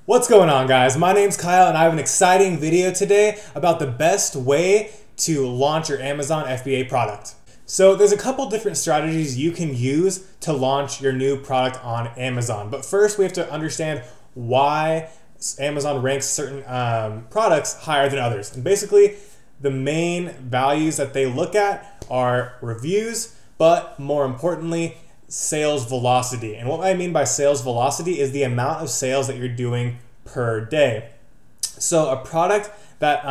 What's going on, guys? My name's Kyle and I have an exciting video today about the best way to launch your Amazon FBA product. So there's a couple different strategies you can use to launch your new product on Amazon. But first we have to understand why Amazon ranks certain products higher than others. And basically the main values that they look at are reviews, but more importantly, sales velocity. And what I mean by sales velocity is the amount of sales that you're doing per day. So a product that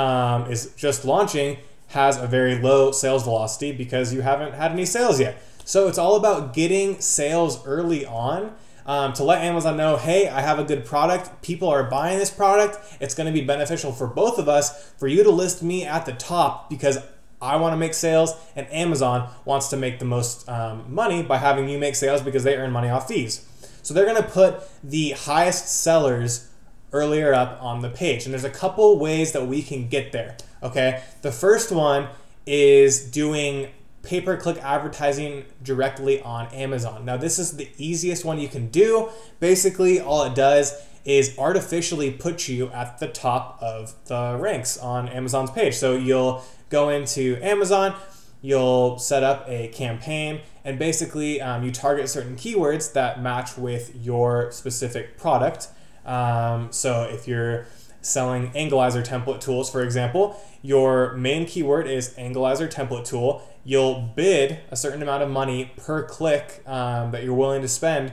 is just launching has a very low sales velocity because you haven't had any sales yet. So it's all about getting sales early on to let Amazon know, hey, I have a good product. People are buying this product. It's going to be beneficial for both of us for you to list me at the top because I want to make sales and Amazon wants to make the most money by having you make sales because they earn money off fees. So they're going to put the highest sellers earlier up on the page. And there's a couple ways that we can get there, okay? The first one is doing pay-per-click advertising directly on Amazon. Now, this is the easiest one you can do. Basically, all it does is artificially put you at the top of the ranks on Amazon's page. So you'll go into Amazon, you'll set up a campaign, and basically you target certain keywords that match with your specific product. So if you're selling Angleizer template tools, for example, your main keyword is Angleizer template tool. You'll bid a certain amount of money per click that you're willing to spend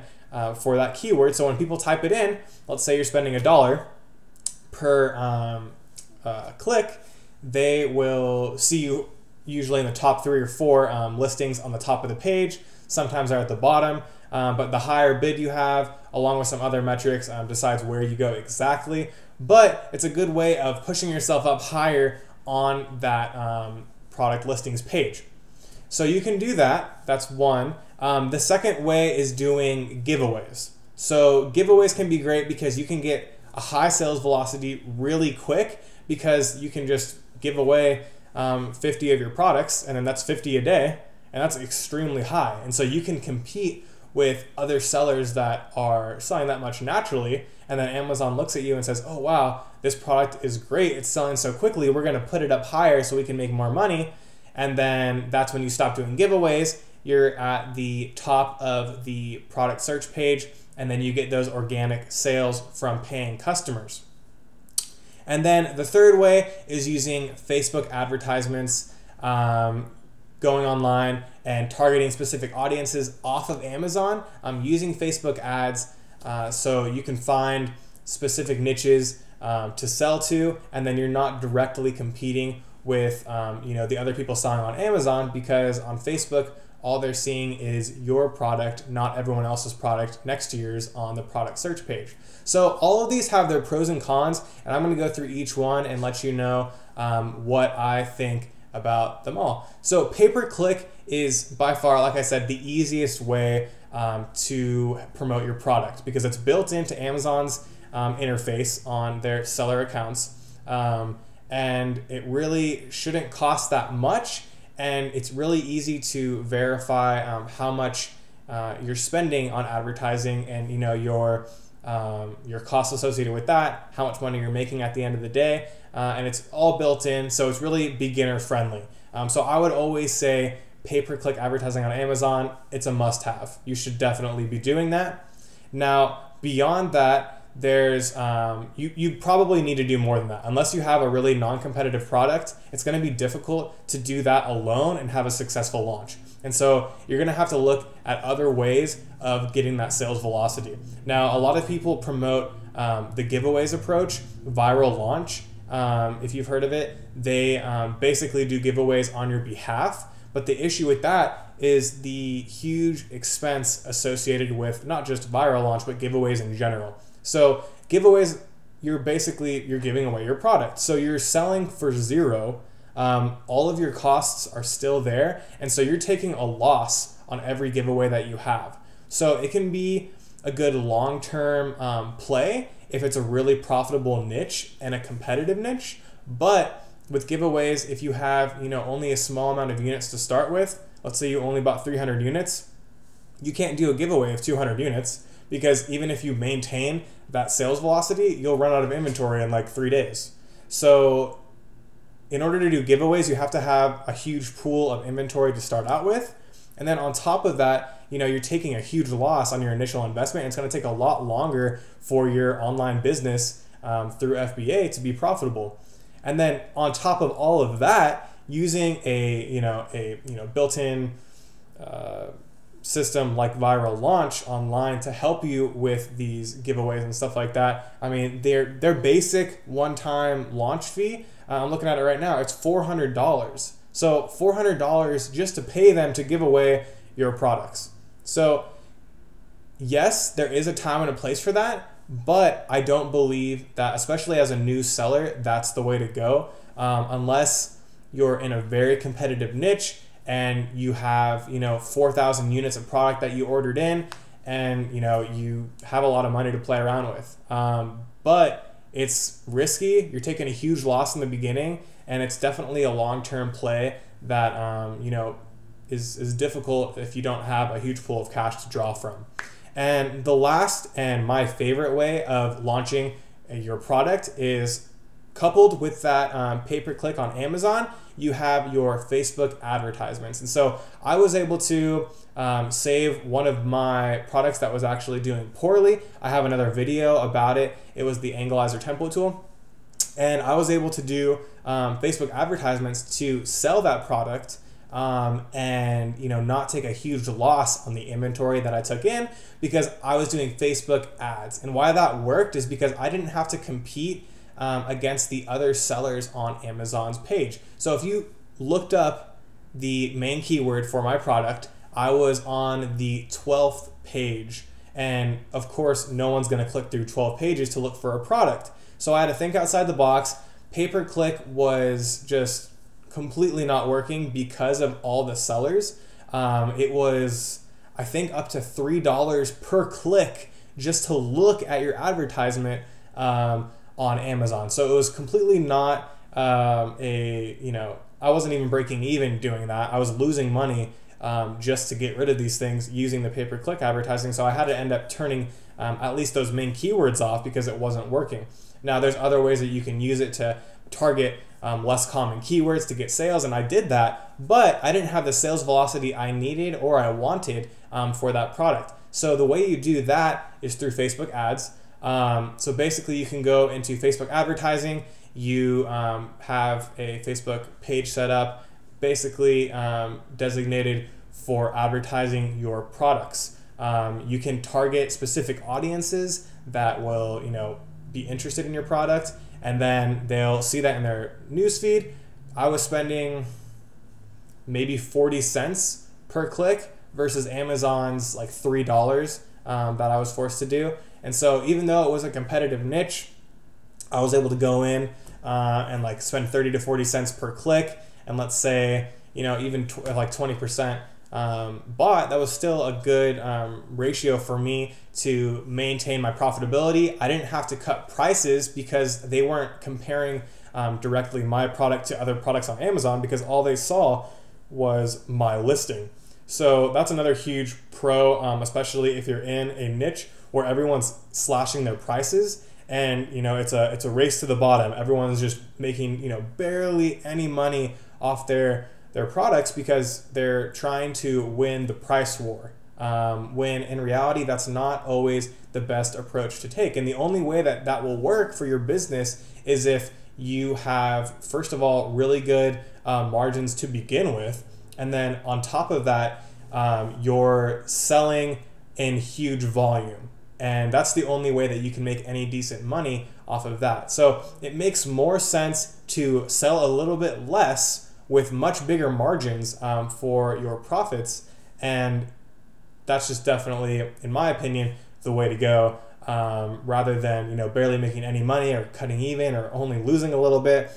for that keyword. So when people type it in, let's say you're spending $1 per click, they will see you usually in the top 3 or 4 listings on the top of the page. Sometimes they're at the bottom, but the higher bid you have, along with some other metrics, decides where you go exactly. But it's a good way of pushing yourself up higher on that product listings page. So you can do that. That's one. The second way is doing giveaways. So giveaways can be great because you can get a high sales velocity really quick because you can just give away 50 of your products, and then that's 50 a day, and that's extremely high. And so you can compete with other sellers that are selling that much naturally, and then Amazon looks at you and says, oh wow, this product is great, it's selling so quickly, we're gonna put it up higher so we can make more money. And then that's when you stop doing giveaways, you're at the top of the product search page, and then you get those organic sales from paying customers. And then the third way is using Facebook advertisements, going online and targeting specific audiences off of Amazon, using Facebook ads so you can find specific niches to sell to, and then you're not directly competing with the other people selling on Amazon, because on Facebook all they're seeing is your product, not everyone else's product next to yours on the product search page. So all of these have their pros and cons, and I'm going to go through each one and let you know what I think about them all. So pay-per-click is by far, like I said, the easiest way to promote your product because it's built into Amazon's interface on their seller accounts, and it really shouldn't cost that much. And it's really easy to verify how much you're spending on advertising, and your costs associated with that, how much money you're making at the end of the day, and it's all built in, so it's really beginner friendly. So I would always say pay-per-click advertising on Amazon, it's a must-have. You should definitely be doing that. Now, beyond that, there's you probably need to do more than that. Unless you have a really non-competitive product, it's going to be difficult to do that alone and have a successful launch. And so you're going to have to look at other ways of getting that sales velocity. Now, a lot of people promote the giveaways approach, viral launch. If you've heard of it, they basically do giveaways on your behalf. But the issue with that is the huge expense associated with not just viral launch, but giveaways in general. So giveaways, you're giving away your product. So you're selling for zero. All of your costs are still there. And so you're taking a loss on every giveaway that you have. So it can be a good long-term play if it's a really profitable niche and a competitive niche. But with giveaways, if you have only a small amount of units to start with, let's say you only bought 300 units, you can't do a giveaway of 200 units because even if you maintain that sales velocity, you'll run out of inventory in like 3 days. So in order to do giveaways, you have to have a huge pool of inventory to start out with. And then on top of that, you're taking a huge loss on your initial investment. It's going to take a lot longer for your online business through FBA to be profitable. And then on top of all of that, using a built-in system like Viral Launch online to help you with these giveaways and stuff like that. I mean, their basic one-time launch fee, I'm looking at it right now, it's $400. So $400 just to pay them to give away your products. So yes, there is a time and a place for that, but I don't believe that, especially as a new seller, that's the way to go, unless you're in a very competitive niche and you have 4,000 units of product that you ordered in, and you have a lot of money to play around with. But it's risky. You're taking a huge loss in the beginning, and it's definitely a long-term play that is difficult if you don't have a huge pool of cash to draw from. And the last and my favorite way of launching your product is coupled with that pay-per-click on Amazon, you have your Facebook advertisements. And so I was able to save one of my products that was actually doing poorly. I have another video about it. It was the Angleizer template tool. And I was able to do Facebook advertisements to sell that product and not take a huge loss on the inventory that I took in, because I was doing Facebook ads. And why that worked is because I didn't have to compete against the other sellers on Amazon's page. So if you looked up the main keyword for my product, I was on the 12th page. And of course, no one's going to click through 12 pages to look for a product. So I had to think outside the box. Pay-per-click was just completely not working because of all the sellers. It was, I think, up to $3 per click just to look at your advertisement on Amazon. So it was completely not I wasn't even breaking even doing that. I was losing money just to get rid of these things using the pay-per-click advertising. So I had to end up turning at least those main keywords off because it wasn't working. Now there's other ways that you can use it to target less common keywords to get sales, and I did that, but I didn't have the sales velocity I needed or I wanted for that product. So the way you do that is through Facebook ads. So basically you can go into Facebook advertising, you have a Facebook page set up, basically designated for advertising your products. You can target specific audiences that will, be interested in your product, and then they'll see that in their newsfeed. I was spending maybe 40 cents per click versus Amazon's like $3 that I was forced to do. And so even though it was a competitive niche, I was able to go in and like spend 30 to 40 cents per click, and let's say, even like 20% bought. That was still a good ratio for me to maintain my profitability. I didn't have to cut prices because they weren't comparing directly my product to other products on Amazon, because all they saw was my listing. So that's another huge pro, especially if you're in a niche where everyone's slashing their prices, and it's a race to the bottom. Everyone's just making barely any money off their products because they're trying to win the price war. When in reality, that's not always the best approach to take. And the only way that that will work for your business is if you have, first of all, really good margins to begin with, and then on top of that, you're selling in huge volume. And that's the only way that you can make any decent money off of that. So it makes more sense to sell a little bit less with much bigger margins for your profits. And that's just definitely, in my opinion, the way to go, rather than barely making any money or cutting even or only losing a little bit.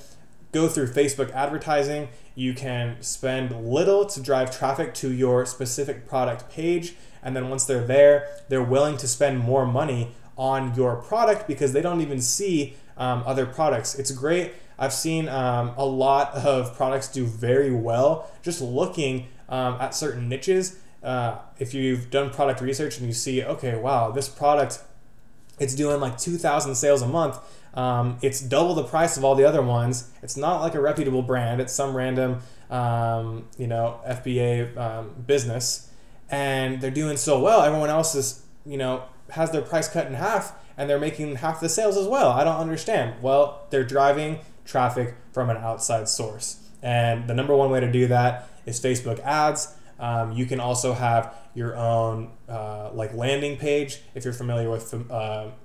Go through Facebook advertising. You can spend little to drive traffic to your specific product page, and then once they're there, they're willing to spend more money on your product because they don't even see other products. It's great. I've seen a lot of products do very well just looking at certain niches. if you've done product research and you see, okay, wow, this product, it's doing like 2,000 sales a month. It's double the price of all the other ones. It's not like a reputable brand. It's some random, FBA business, and they're doing so well. Everyone else is, has their price cut in half, and they're making half the sales as well. I don't understand. Well, they're driving traffic from an outside source, and the number one way to do that is Facebook ads. You can also have your own landing page. If you're familiar with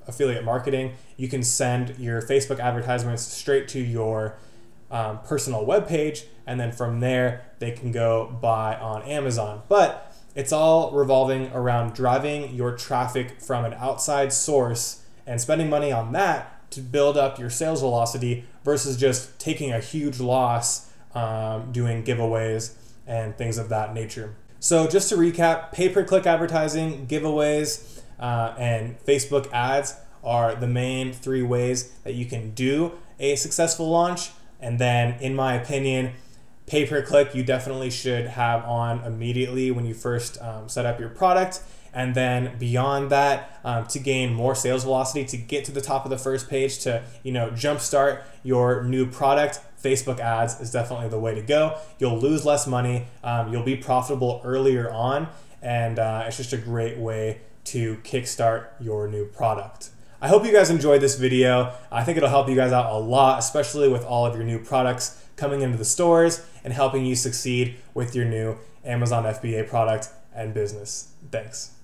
affiliate marketing, you can send your Facebook advertisements straight to your personal web page, and then from there they can go buy on Amazon. But it's all revolving around driving your traffic from an outside source and spending money on that to build up your sales velocity versus just taking a huge loss doing giveaways and things of that nature. So just to recap, pay-per-click advertising, giveaways, and Facebook ads are the main 3 ways that you can do a successful launch. And then, in my opinion, pay-per-click you definitely should have on immediately when you first set up your product. And then beyond that, to gain more sales velocity, to get to the top of the first page, to jumpstart your new product, Facebook ads is definitely the way to go. You'll lose less money, you'll be profitable earlier on, and it's just a great way to kickstart your new product. I hope you guys enjoyed this video. I think it'll help you guys out a lot, especially with all of your new products coming into the stores and helping you succeed with your new Amazon FBA product and business. Thanks.